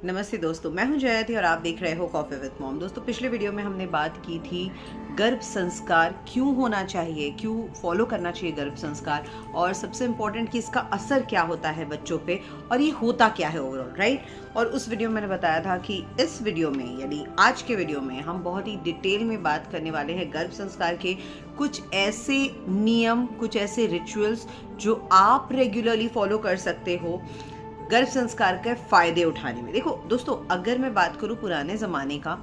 नमस्ते दोस्तों, मैं हूं जयति और आप देख रहे हो कॉफी विद मॉम। दोस्तों, पिछले वीडियो में हमने बात की थी गर्भ संस्कार क्यों होना चाहिए, क्यों फॉलो करना चाहिए गर्भ संस्कार, और सबसे इम्पोर्टेंट कि इसका असर क्या होता है बच्चों पे और ये होता क्या है ओवरऑल, राइट। और उस वीडियो में मैंने बताया था कि इस वीडियो में यानी आज के वीडियो में हम बहुत ही डिटेल में बात करने वाले हैं गर्भ संस्कार के कुछ ऐसे नियम, कुछ ऐसे रिचुअल्स जो आप रेगुलरली फॉलो कर सकते हो गर्भ संस्कार के फायदे उठाने में। देखो दोस्तों, अगर मैं बात करूं पुराने ज़माने का,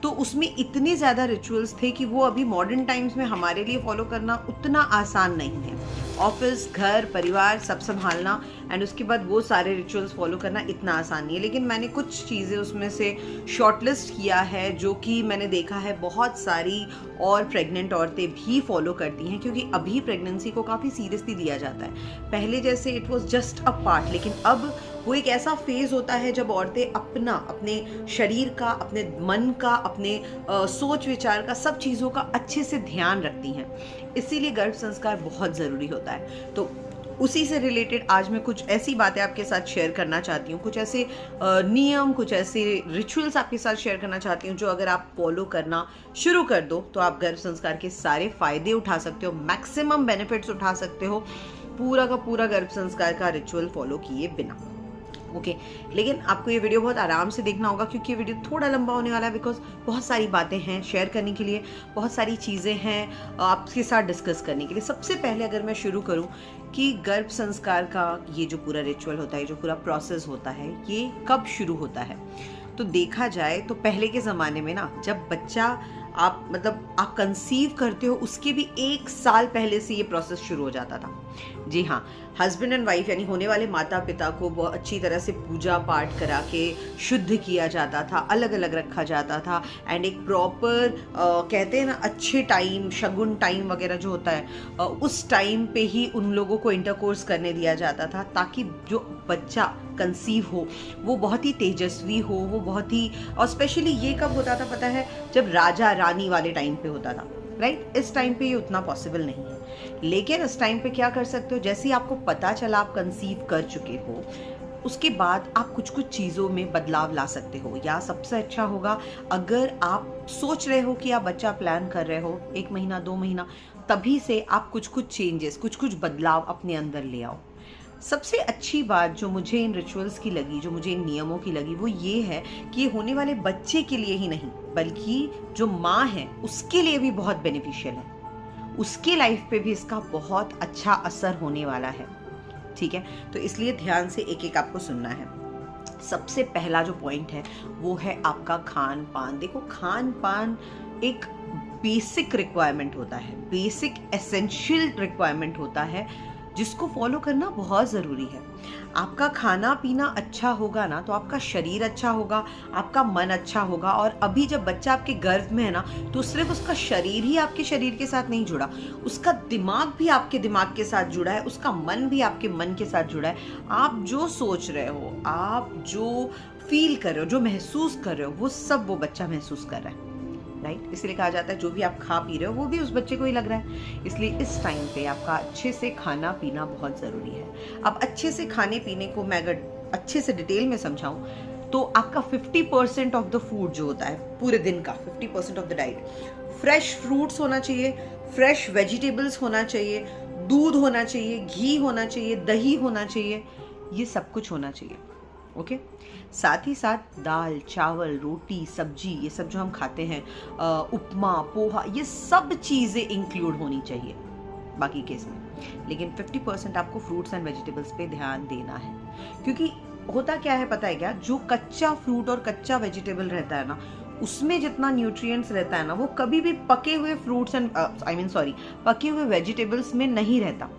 तो उसमें इतने ज़्यादा रिचुअल्स थे कि वो अभी मॉडर्न टाइम्स में हमारे लिए फॉलो करना उतना आसान नहीं है। ऑफिस, घर, परिवार सब संभालना एंड उसके बाद वो सारे रिचुअल्स फॉलो करना इतना आसान नहीं है। लेकिन मैंने कुछ चीज़ें उसमें से शॉर्टलिस्ट किया है जो कि मैंने देखा है बहुत सारी और प्रेग्नेंट औरतें भी फॉलो करती हैं, क्योंकि अभी प्रेगनेंसी को काफ़ी सीरियसली लिया जाता है। पहले जैसे it was just a part, लेकिन अब वो एक ऐसा फेज होता है जब औरतें अपने शरीर का, अपने मन का, अपने सोच विचार का, सब चीज़ों का अच्छे से ध्यान रखती हैं। इसीलिए गर्भ संस्कार बहुत ज़रूरी होता है। तो उसी से रिलेटेड आज मैं कुछ ऐसी बातें आपके साथ शेयर करना चाहती हूँ, कुछ ऐसे नियम, कुछ ऐसे रिचुअल्स आपके साथ शेयर करना चाहती हूँ जो अगर आप फॉलो करना शुरू कर दो तो आप गर्भ संस्कार के सारे फायदे उठा सकते हो, मैक्सिमम बेनिफिट्स उठा सकते हो पूरा का पूरा गर्भ संस्कार का रिचुअल फॉलो किए बिना। ओके लेकिन आपको ये वीडियो बहुत आराम से देखना होगा, क्योंकि ये वीडियो थोड़ा लंबा होने वाला है, बिकॉज बहुत सारी बातें हैं शेयर करने के लिए, बहुत सारी चीज़ें हैं आपके साथ डिस्कस करने के लिए। सबसे पहले अगर मैं शुरू करूं कि गर्भ संस्कार का ये जो पूरा रिचुअल होता है, जो पूरा प्रोसेस होता है, ये कब शुरू होता है, तो देखा जाए तो पहले के ज़माने में ना, जब बच्चा आप कंसीव करते हो उसके भी 1 साल पहले से ये प्रोसेस शुरू हो जाता था। जी हाँ, हस्बैंड एंड वाइफ यानी होने वाले माता पिता को बहुत अच्छी तरह से पूजा पाठ करा के शुद्ध किया जाता था, अलग अलग रखा जाता था एंड एक प्रॉपर कहते हैं ना अच्छे टाइम, शगुन टाइम वगैरह जो होता है, उस टाइम पे ही उन लोगों को इंटरकोर्स करने दिया जाता था, ताकि जो बच्चा कंसीव हो वो बहुत ही तेजस्वी हो, वो बहुत ही, और स्पेशली ये कब होता था पता है, जब राजा रानी वाले टाइम पे होता था, राइट। इस टाइम पे ये उतना पॉसिबल नहीं है, लेकिन इस टाइम पे क्या कर सकते हो, जैसे ही आपको पता चला आप कंसीव कर चुके हो, उसके बाद आप कुछ कुछ चीज़ों में बदलाव ला सकते हो। या सबसे अच्छा होगा अगर आप सोच रहे हो कि आप बच्चा प्लान कर रहे हो 1 महीना 2 महीना, तभी से आप कुछ कुछ चेंजेस, कुछ कुछ बदलाव अपने अंदर ले आओ। सबसे अच्छी बात जो मुझे इन रिचुअल्स की लगी, जो मुझे इन नियमों की लगी, वो ये है कि ये होने वाले बच्चे के लिए ही नहीं, बल्कि जो माँ है उसके लिए भी बहुत बेनिफिशियल है, उसकी लाइफ पे भी इसका बहुत अच्छा असर होने वाला है। ठीक है, तो इसलिए ध्यान से एक एक आपको सुनना है। सबसे पहला जो पॉइंट है वो है आपका खान पान। देखो, खान पान एक बेसिक रिक्वायरमेंट होता है, बेसिक एसेंशियल रिक्वायरमेंट होता है, जिसको फॉलो करना बहुत ज़रूरी है। आपका खाना पीना अच्छा होगा ना, तो आपका शरीर अच्छा होगा, आपका मन अच्छा होगा। और अभी जब बच्चा आपके गर्भ में है ना, तो सिर्फ उसका शरीर ही आपके शरीर के साथ नहीं जुड़ा, उसका दिमाग भी आपके दिमाग के साथ जुड़ा है, उसका मन भी आपके मन के साथ जुड़ा है। आप जो सोच रहे हो, आप जो फील कर रहे हो, जो महसूस कर रहे हो, वो सब वो बच्चा महसूस कर रहा है, राइट। इसलिए कहा जाता है जो भी आप खा पी रहे हो वो भी उस बच्चे को ही लग रहा है। इसलिए इस टाइम पे आपका अच्छे से खाना पीना बहुत ज़रूरी है। अब अच्छे से खाने पीने को मैं अगर अच्छे से डिटेल में समझाऊं, तो आपका 50% ऑफ द फूड जो होता है पूरे दिन का, 50% of the diet, fresh fruits होना चाहिए, फ्रेश वेजिटेबल्स होना चाहिए, दूध होना चाहिए, घी होना चाहिए, दही होना चाहिए, ये सब कुछ होना चाहिए। ओके साथ ही साथ दाल, चावल, रोटी, सब्जी, ये सब जो हम खाते हैं, उपमा, पोहा, ये सब चीज़ें इंक्लूड होनी चाहिए बाकी केस में। लेकिन 50% आपको फ्रूट्स एंड वेजिटेबल्स पे ध्यान देना है, क्योंकि होता क्या है पता है क्या, जो कच्चा फ्रूट और कच्चा वेजिटेबल रहता है ना, उसमें जितना न्यूट्रिएंट्स रहता है ना, वो कभी भी पके हुए फ्रूट्स एंड पके हुए वेजिटेबल्स में नहीं रहता।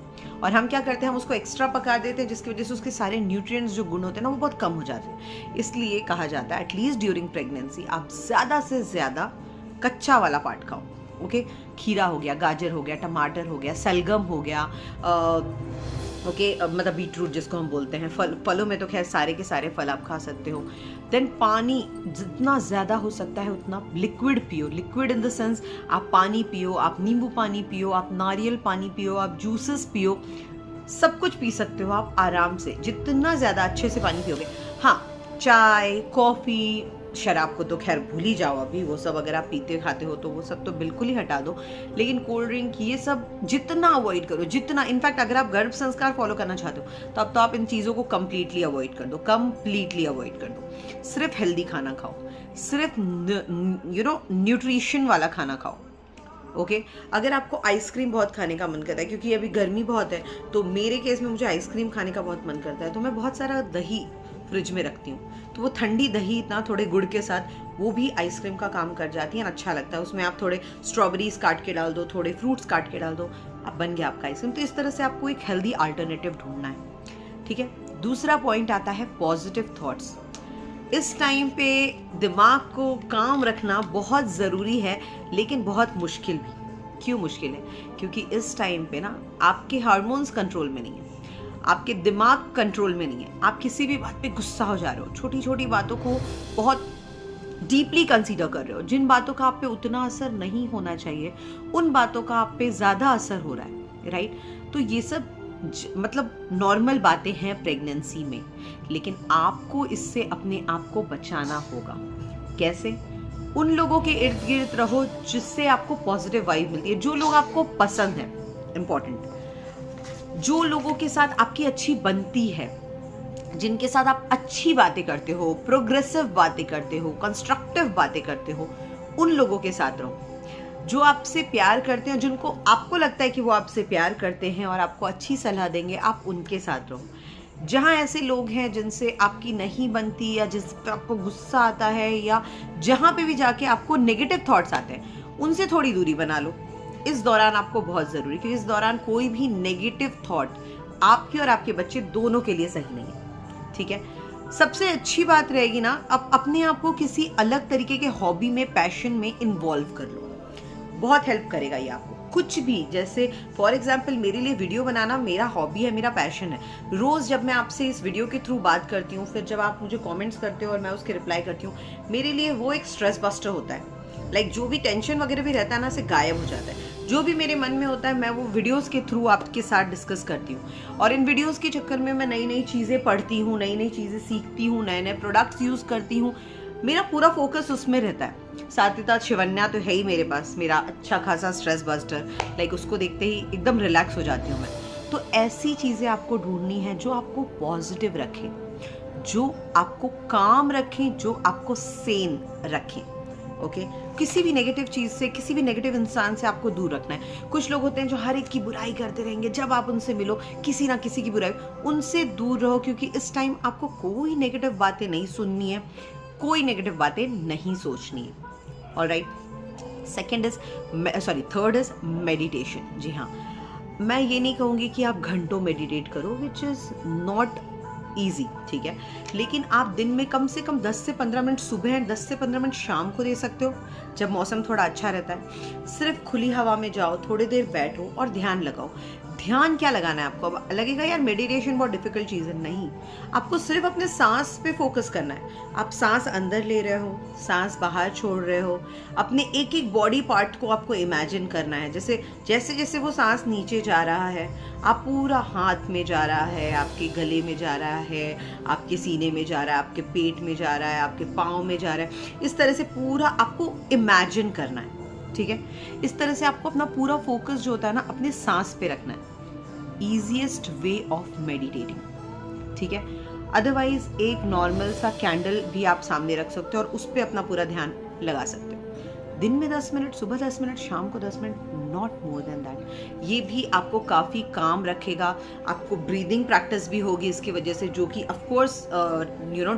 और हम क्या करते हैं, हम उसको एक्स्ट्रा पका देते हैं, जिसकी वजह से उसके सारे न्यूट्रिएंट्स जो गुण होते हैं ना, वो बहुत कम हो जाते हैं। इसलिए कहा जाता है एटलीस्ट ड्यूरिंग प्रेगनेंसी आप ज़्यादा से ज़्यादा कच्चा वाला पार्ट खाओ। ओके, खीरा हो गया, गाजर हो गया, टमाटर हो गया, सलगम हो गया, मतलब बीटरूट जिसको हम बोलते हैं। फलों में तो खैर सारे के सारे फल आप खा सकते हो। देन पानी जितना ज़्यादा हो सकता है उतना लिक्विड पियो। लिक्विड इन द सेंस आप पानी पियो, आप नींबू पानी पियो, आप नारियल पानी पियो, आप जूसेस पियो, सब कुछ पी सकते हो आप आराम से, जितना ज़्यादा अच्छे से पानी पियोगे। हाँ, चाय, कॉफ़ी, शराब को तो खैर भूल ही जाओ अभी, वो सब अगर आप पीते खाते हो तो वो सब तो बिल्कुल ही हटा दो। लेकिन कोल्ड ड्रिंक ये सब जितना अवॉइड करो, जितना, इनफैक्ट अगर आप गर्भ संस्कार फॉलो करना चाहते हो तो अब तो आप इन चीज़ों को कंप्लीटली अवॉइड कर दो, कंप्लीटली अवॉइड कर दो। सिर्फ हेल्दी खाना खाओ, सिर्फ न्यूट्रिशन वाला खाना खाओ। ओके अगर आपको आइसक्रीम बहुत खाने का मन करता है, क्योंकि अभी गर्मी बहुत है, तो मेरे केस में मुझे आइसक्रीम खाने का बहुत मन करता है, तो मैं बहुत सारा दही फ्रिज में रखती हूँ। तो वो ठंडी दही इतना थोड़े गुड़ के साथ वो भी आइसक्रीम का काम कर जाती है, अच्छा लगता है। उसमें आप थोड़े स्ट्रॉबेरीज काट के डाल दो, थोड़े फ्रूट्स काट के डाल दो, अब बन गया आपका आइसक्रीम। तो इस तरह से आपको एक हेल्दी अल्टरनेटिव ढूंढना है, ठीक है। दूसरा पॉइंट आता है पॉजिटिव थॉट्स। इस टाइम पे दिमाग को काम रखना बहुत ज़रूरी है, लेकिन बहुत मुश्किल भी। क्यों मुश्किल है? क्योंकि इस टाइम पे ना आपके हार्मोन्स कंट्रोल में नहीं है, आपके दिमाग कंट्रोल में नहीं है। आप किसी भी बात पे गुस्सा हो जा रहे हो, छोटी छोटी बातों को बहुत डीपली कंसीडर कर रहे हो। जिन बातों का आप पे उतना असर नहीं होना चाहिए, उन बातों का आप पे ज़्यादा असर हो रहा है, राइट। तो ये सब मतलब नॉर्मल बातें हैं प्रेगनेंसी में, लेकिन आपको इससे अपने आप को बचाना होगा। कैसे? उन लोगों के इर्द गिर्द रहो जिससे आपको पॉजिटिव वाइब मिलती है, जो लोग आपको पसंद है, इंपॉर्टेंट, जो लोगों के साथ आपकी अच्छी बनती है, जिनके साथ आप अच्छी बातें करते हो, प्रोग्रेसिव बातें करते हो, कंस्ट्रक्टिव बातें करते हो, उन लोगों के साथ रहो। जो आपसे प्यार करते हैं, जिनको आपको लगता है कि वो आपसे प्यार करते हैं और आपको अच्छी सलाह देंगे, आप उनके साथ रहो। जहाँ ऐसे लोग हैं जिनसे आपकी नहीं बनती, या जिस पे आपको गुस्सा आता है, या जहाँ पे भी जाके आपको नेगेटिव थॉट्स आते हैं, उनसे थोड़ी दूरी बना लो इस दौरान। आपको बहुत ज़रूरी, क्योंकि इस दौरान कोई भी नेगेटिव थॉट आपके और आपके बच्चे दोनों के लिए सही नहीं है, ठीक है। सबसे अच्छी बात रहेगी ना, आप अपने आप को किसी अलग तरीके के हॉबी में, पैशन में इन्वॉल्व कर लो, बहुत हेल्प करेगा ये आपको। कुछ भी, जैसे फॉर एग्जाम्पल मेरे लिए वीडियो बनाना मेरा हॉबी है, मेरा पैशन है। रोज़ जब मैं आपसे इस वीडियो के थ्रू बात करती हूँ, फिर जब आप मुझे कमेंट्स करते हो और मैं उसके रिप्लाई करती हूँ, मेरे लिए वो एक स्ट्रेस बस्टर होता है। लाइक जो भी टेंशन वगैरह भी रहता है ना, से गायब हो जाता है। जो भी मेरे मन में होता है, मैं वो वीडियोस के थ्रू आपके साथ डिस्कस करती हूँ, और इन वीडियोस के चक्कर में मैं नई नई चीज़ें पढ़ती हूँ, नई नई चीज़ें सीखती हूँ, नए नए प्रोडक्ट्स यूज़ करती हूँ। मेरा पूरा फोकस उसमें रहता है। साथ ही साथ शिवन्या तो है ही मेरे पास, मेरा अच्छा खासा स्ट्रेस बस्टर। लाइक उसको देखते ही एकदम रिलैक्स हो जाती हूँ मैं। तो ऐसी चीज़ें आपको ढूंढनी है जो आपको पॉजिटिव रखें, जो आपको काम रखें, जो आपको सेन रखें। ओके किसी भी नेगेटिव चीज़ से, किसी भी नेगेटिव इंसान से आपको दूर रखना है। कुछ लोग होते हैं जो हर एक की बुराई करते रहेंगे, जब आप उनसे मिलो किसी ना किसी की बुराई, उनसे दूर रहो, क्योंकि इस टाइम आपको कोई नेगेटिव बातें नहीं सुननी है, कोई नेगेटिव बातें नहीं सोचनी है। Alright, third is meditation. जी हाँ, मैं ये नहीं कहूँगी कि आप घंटों मेडिटेट करो, विच इज़ नॉट ईजी, ठीक है। लेकिन आप दिन में कम से कम 10 से 15 मिनट सुबह, 10 से 15 मिनट शाम को दे सकते हो, जब मौसम थोड़ा अच्छा रहता है। सिर्फ खुली हवा में जाओ, थोड़ी देर बैठो और ध्यान लगाओ। ध्यान क्या लगाना है आपको? अब लगेगा यार मेडिटेशन बहुत डिफिकल्ट चीज़ है, नहीं। आपको सिर्फ अपने सांस पे फोकस करना है। आप सांस अंदर ले रहे हो, सांस बाहर छोड़ रहे हो, अपने एक एक बॉडी पार्ट को आपको इमेजिन करना है। जैसे जैसे जैसे वो सांस नीचे जा रहा है, आप पूरा हाथ में जा रहा है, आपके गले में जा रहा है, आपके सीने में जा रहा है, आपके पेट में जा रहा है, आपके पाँव में जा रहा है। इस तरह से पूरा आपको इमेजिन करना है, ठीक है। इस तरह से आपको अपना पूरा फोकस जो होता है ना, अपने सांस पे रखना है। ईजीएस्ट वे ऑफ मेडिटेटिंग, ठीक है। अदरवाइज एक नॉर्मल सा कैंडल भी आप सामने रख सकते हो और उस पर अपना पूरा ध्यान लगा सकते हो। दिन में 10 मिनट, सुबह 10 मिनट, शाम को 10 minute, not more than that. ये भी आपको काफ़ी काम रखेगा। आपको ब्रीदिंग प्रैक्टिस भी होगी इसकी वजह से, जो कि ऑफ कोर्स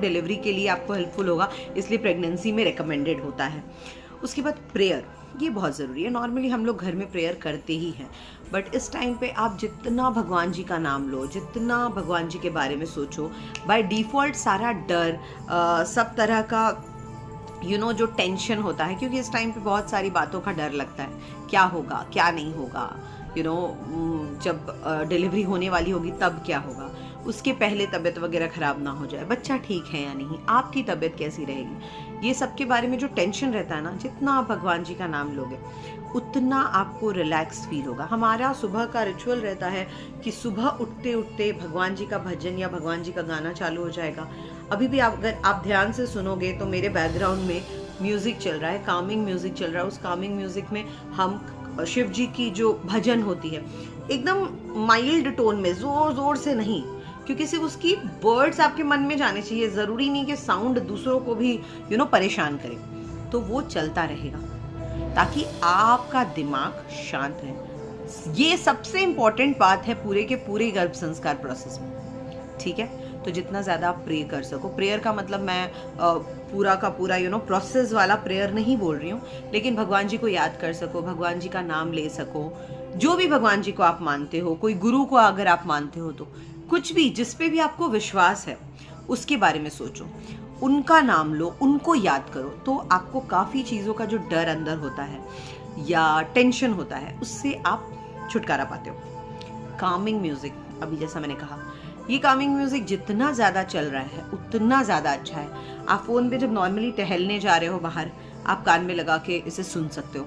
डिलीवरी के लिए आपको हेल्पफुल होगा, इसलिए प्रेगनेंसी में रिकमेंडेड होता है। उसके बाद प्रेयर, ये बहुत ज़रूरी है। नॉर्मली हम लोग घर में प्रेयर करते ही हैं, बट इस टाइम पे आप जितना भगवान जी का नाम लो, जितना भगवान जी के बारे में सोचो, बाय डिफ़ॉल्ट सारा डर, सब तरह का जो टेंशन होता है, क्योंकि इस टाइम पे बहुत सारी बातों का डर लगता है, क्या होगा क्या नहीं होगा, जब डिलीवरी होने वाली होगी तब क्या होगा, उसके पहले तबीयत वगैरह ख़राब ना हो जाए, बच्चा ठीक है या नहीं, आपकी तबीयत कैसी रहेगी, ये सब के बारे में जो टेंशन रहता है ना, जितना आप भगवान जी का नाम लोगे उतना आपको रिलैक्स फील होगा। हमारा सुबह का रिचुअल रहता है कि सुबह उठते उठते भगवान जी का भजन या भगवान जी का गाना चालू हो जाएगा। अभी भी अगर आप ध्यान से सुनोगे तो मेरे बैकग्राउंड में म्यूजिक चल रहा है, कामिंग म्यूजिक चल रहा है। उस कामिंग म्यूजिक में हम शिव जी की जो भजन होती है एकदम माइल्ड टोन में, जोर जोर से नहीं, क्योंकि सिर्फ उसकी वर्ड्स आपके मन में जाने चाहिए, जरूरी नहीं कि साउंड दूसरों को भी परेशान करे। तो वो चलता रहेगा ताकि आपका दिमाग शांत रहे। ये सबसे इंपॉर्टेंट बात है पूरे के पूरे गर्भ संस्कार प्रोसेस में, ठीक है। तो जितना ज़्यादा आप प्रे कर सको, प्रेयर का मतलब मैं पूरा का पूरा प्रोसेस वाला प्रेयर नहीं बोल रही हूँ, लेकिन भगवान जी को याद कर सको, भगवान जी का नाम ले सको, जो भी भगवान जी को आप मानते हो, कोई गुरु को अगर आप मानते हो तो कुछ भी जिस पे भी आपको विश्वास है उसके बारे में सोचो, उनका नाम लो, उनको याद करो, तो आपको काफ़ी चीज़ों का जो डर अंदर होता है या टेंशन होता है उससे आप छुटकारा पाते हो। कामिंग म्यूजिक, अभी जैसा मैंने कहा, ये कामिंग म्यूजिक जितना ज़्यादा चल रहा है उतना ज़्यादा अच्छा है। आप फ़ोन पे जब नॉर्मली टहलने जा रहे हो बाहर, आप कान में लगा के इसे सुन सकते हो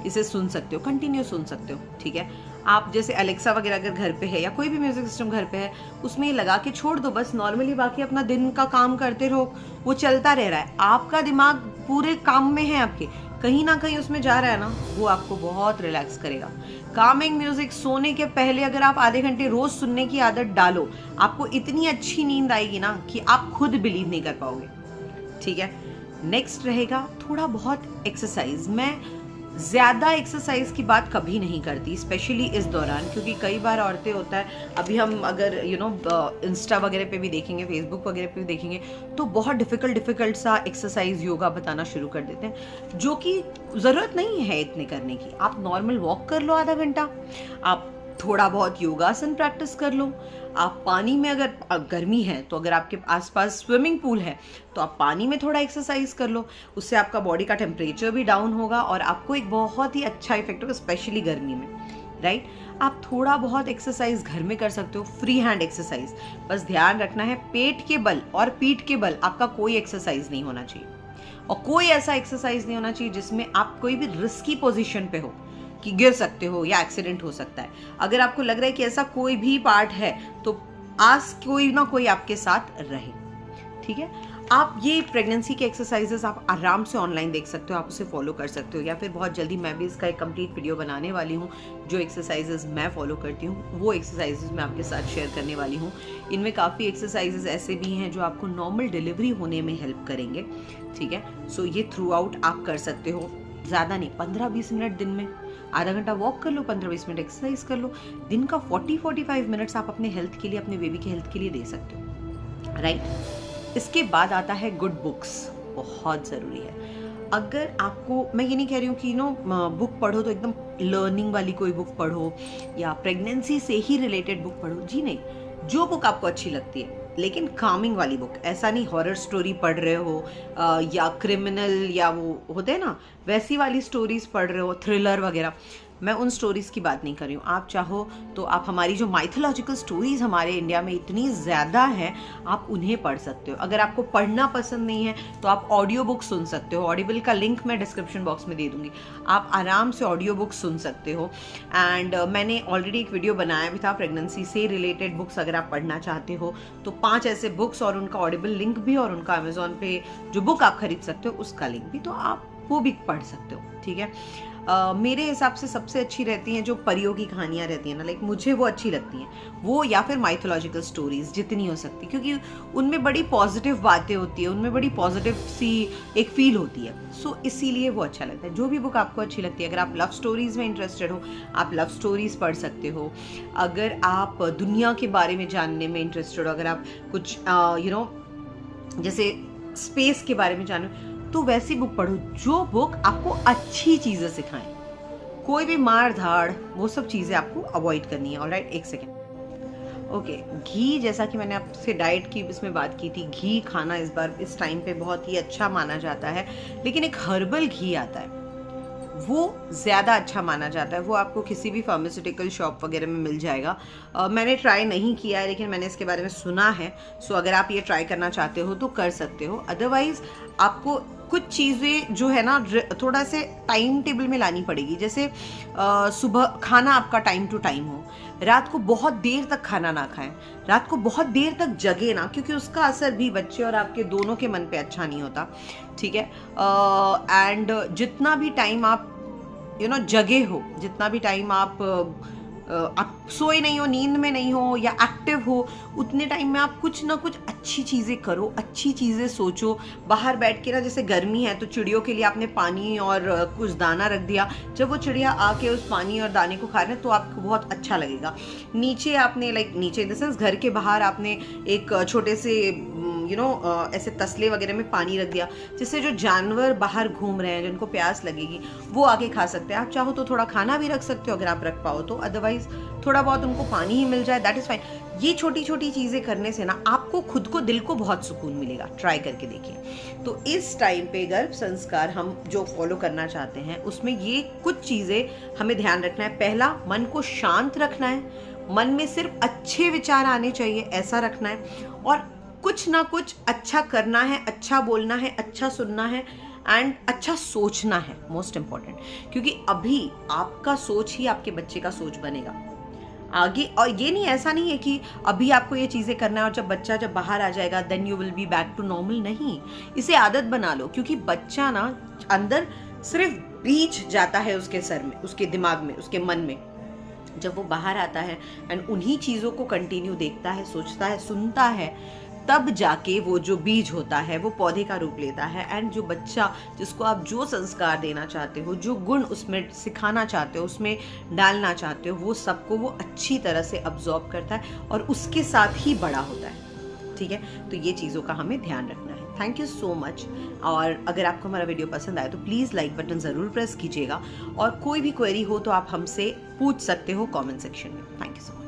इसे सुन सकते हो, कंटिन्यू सुन सकते हो, ठीक है। आप जैसे अलेक्सा वगैरह अगर घर पे है या कोई भी म्यूजिक सिस्टम घर पे है, उसमें ये लगा के छोड़ दो बस, नॉर्मली बाकी अपना दिन का काम करते रहो, वो चलता रह रहा है। आपका दिमाग पूरे काम में है, आपके कहीं ना कहीं उसमें जा रहा है ना, वो आपको बहुत रिलैक्स करेगा। कामिंग म्यूजिक सोने के पहले अगर आप आधे घंटे रोज सुनने की आदत डालो, आपको इतनी अच्छी नींद आएगी ना कि आप खुद बिलीव नहीं कर पाओगे, ठीक है। नेक्स्ट रहेगा थोड़ा बहुत एक्सरसाइज। मैं ज़्यादा एक्सरसाइज की बात कभी नहीं करती, स्पेशली इस दौरान, क्योंकि कई बार औरतें होता है, अभी हम अगर इंस्टा वगैरह पे भी देखेंगे, फेसबुक वगैरह पे भी देखेंगे, तो बहुत डिफ़िकल्ट सा एक्सरसाइज योगा बताना शुरू कर देते हैं, जो कि ज़रूरत नहीं है इतने करने की। आप नॉर्मल वॉक कर लो आधा घंटा, आप थोड़ा बहुत योगासन प्रैक्टिस कर लो, आप पानी में, अगर गर्मी है तो अगर आपके आसपास स्विमिंग पूल है तो आप पानी में थोड़ा एक्सरसाइज कर लो, उससे आपका बॉडी का टेम्परेचर भी डाउन होगा और आपको एक बहुत ही अच्छा इफेक्ट होगा, स्पेशली गर्मी में, राइट। आप थोड़ा बहुत एक्सरसाइज घर में कर सकते हो, फ्री हैंड एक्सरसाइज। बस ध्यान रखना है पेट के बल और पीठ के बल आपका कोई एक्सरसाइज नहीं होना चाहिए, और कोई ऐसा एक्सरसाइज नहीं होना चाहिए जिसमें आप कोई भी रिस्की पोजीशन पे हो कि गिर सकते हो या एक्सीडेंट हो सकता है। अगर आपको लग रहा है कि ऐसा कोई भी पार्ट है तो आस कोई ना कोई आपके साथ रहे, ठीक है। आप ये प्रेगनेंसी के एक्सरसाइजेस आप आराम से ऑनलाइन देख सकते हो, आप उसे फॉलो कर सकते हो, या फिर बहुत जल्दी मैं भी इसका एक कंप्लीट वीडियो बनाने वाली हूँ। जो एक्सरसाइजेस मैं फॉलो करती हूँ वो एक्सरसाइजेस मैं आपके साथ शेयर करने वाली हूँ। इनमें काफ़ी एक्सरसाइजेस ऐसे भी हैं जो आपको नॉर्मल डिलीवरी होने में हेल्प करेंगे, ठीक है। सो ये थ्रू आउट आप कर सकते हो, ज़्यादा नहीं, 15-20 मिनट दिन में, आधा घंटा वॉक कर लो, 15-20 मिनट एक्सरसाइज कर लो, दिन का 40-45 मिनट्स आप अपने हेल्थ के लिए, अपने बेबी के हेल्थ के लिए दे सकते हो, राइट। इसके बाद आता है गुड बुक्स, बहुत ज़रूरी है। अगर आपको, मैं ये नहीं कह रही हूँ कि बुक पढ़ो तो एकदम लर्निंग वाली कोई बुक पढ़ो या प्रेगनेंसी से ही रिलेटेड बुक पढ़ो, जी नहीं, जो बुक आपको अच्छी लगती है, लेकिन कामिंग वाली बुक। ऐसा नहीं हॉरर स्टोरी पढ़ रहे हो या क्रिमिनल या वो होते हैं ना वैसी वाली स्टोरीज पढ़ रहे हो, थ्रिलर वगैरह, मैं उन स्टोरीज़ की बात नहीं कर रही हूँ। आप चाहो तो आप हमारी जो माइथोलॉजिकल स्टोरीज़ हमारे इंडिया में इतनी ज़्यादा हैं, आप उन्हें पढ़ सकते हो। अगर आपको पढ़ना पसंद नहीं है तो आप ऑडियो बुक सुन सकते हो, ऑडिबल का लिंक मैं डिस्क्रिप्शन बॉक्स में दे दूँगी, आप आराम से ऑडियो बुक सुन सकते हो। एंड मैंने ऑलरेडी एक वीडियो बनाया भी था प्रेगनेंसी से रिलेटेड बुक्स, अगर आप पढ़ना चाहते हो तो 5 ऐसे बुक्स और उनका ऑडिबल लिंक भी, और उनका अमेजोन पे जो बुक आप खरीद सकते हो उसका लिंक भी, तो आप वो भी पढ़ सकते हो, ठीक है। मेरे हिसाब से सबसे अच्छी रहती हैं जो परियों की कहानियाँ रहती हैं ना, लाइक मुझे वो अच्छी लगती हैं, वो या फिर माइथोलॉजिकल स्टोरीज जितनी हो सकती, क्योंकि उनमें बड़ी पॉजिटिव बातें होती है, उनमें बड़ी पॉजिटिव सी एक फील होती है, सो इसीलिए वो अच्छा लगता है। जो भी बुक आपको अच्छी लगती है, अगर आप लव स्टोरीज में इंटरेस्टेड हो आप लव स्टोरीज पढ़ सकते हो, अगर आप दुनिया के बारे में जानने में इंटरेस्टेड हो, अगर आप कुछ जैसे स्पेस के बारे में जानना, तो वैसी बुक पढ़ो जो बुक आपको अच्छी चीज़ें सिखाएं। कोई भी मार धाड़ वो सब चीज़ें आपको अवॉइड करनी है, ऑलराइट। एक सेकेंड, ओके। घी, जैसा कि मैंने आपसे डाइट की इसमें बात की थी, घी खाना इस बार इस टाइम पे बहुत ही अच्छा माना जाता है, लेकिन एक हर्बल घी आता है वो ज़्यादा अच्छा माना जाता है, वो आपको किसी भी फार्मास्यूटिकल शॉप वगैरह में मिल जाएगा। मैंने ट्राई नहीं किया है लेकिन मैंने इसके बारे में सुना है, सो अगर आप ये ट्राई करना चाहते हो तो कर सकते हो। अदरवाइज़ आपको कुछ चीज़ें जो है ना थोड़ा से टाइम टेबल में लानी पड़ेगी। जैसे सुबह खाना आपका टाइम टू टाइम हो, रात को बहुत देर तक खाना ना खाएं, रात को बहुत देर तक जगे ना, क्योंकि उसका असर भी बच्चे और आपके दोनों के मन पे अच्छा नहीं होता, ठीक है। एंड जितना भी टाइम आप जगे हो, जितना भी टाइम आप सोए नहीं हो, नींद में नहीं हो या एक्टिव हो, उतने टाइम में आप कुछ ना कुछ अच्छी चीज़ें करो, अच्छी चीज़ें सोचो। बाहर बैठ के ना, जैसे गर्मी है तो चिड़ियों के लिए आपने पानी और कुछ दाना रख दिया, जब वो चिड़िया आके उस पानी और दाने को खा रहे हैं तो आपको बहुत अच्छा लगेगा। नीचे आपने नीचे इन द सेंस घर के बाहर आपने एक छोटे से ऐसे तसले वगैरह में पानी रख दिया, जिससे जो जानवर बाहर घूम रहे हैं जिनको प्यास लगेगी वो आके खा सकते हैं। आप चाहो तो थोड़ा खाना भी रख सकते हो अगर आप रख पाओ तो, अदरवाइज थोड़ा बहुत उनको पानी ही मिल जाए, दैट इज फाइन। ये छोटी छोटी चीजें करने से ना आपको खुद को, दिल को बहुत सुकून मिलेगा। ट्राई करके देखिए। तो इस टाइम पे गर्भ संस्कार हम जो फॉलो करना चाहते हैं उसमें ये कुछ चीजें हमें ध्यान रखना है। पहला, मन को शांत रखना है, मन में सिर्फ अच्छे विचार आने चाहिए ऐसा रखना है, और कुछ ना कुछ अच्छा करना है, अच्छा बोलना है, अच्छा सुनना है एंड अच्छा सोचना है, मोस्ट इंपॉर्टेंट। क्योंकि अभी आपका सोच ही आपके बच्चे का सोच बनेगा आगे। और ये नहीं, ऐसा नहीं है कि अभी आपको ये चीज़ें करना है और जब बाहर आ जाएगा then you will be back to normal. नहीं, इसे आदत बना लो। क्योंकि बच्चा ना अंदर सिर्फ बीज जाता है उसके सर में, उसके दिमाग में, उसके मन में। जब वो बाहर आता है एंड उन्हीं चीज़ों को कंटिन्यू देखता है, सोचता है, सुनता है, तब जाके वो जो बीज होता है वो पौधे का रूप लेता है। एंड जो बच्चा, जिसको आप जो संस्कार देना चाहते हो, जो गुण उसमें सिखाना चाहते हो, उसमें डालना चाहते हो, वो सबको वो अच्छी तरह से अब्जॉर्ब करता है और उसके साथ ही बड़ा होता है, ठीक है। तो ये चीज़ों का हमें ध्यान रखना है। Thank you so much. और अगर आपको हमारा वीडियो पसंद आए तो प्लीज़ लाइक बटन ज़रूर प्रेस कीजिएगा, और कोई भी क्वेरी हो तो आप हमसे पूछ सकते हो कमेंट सेक्शन में। Thank you so much.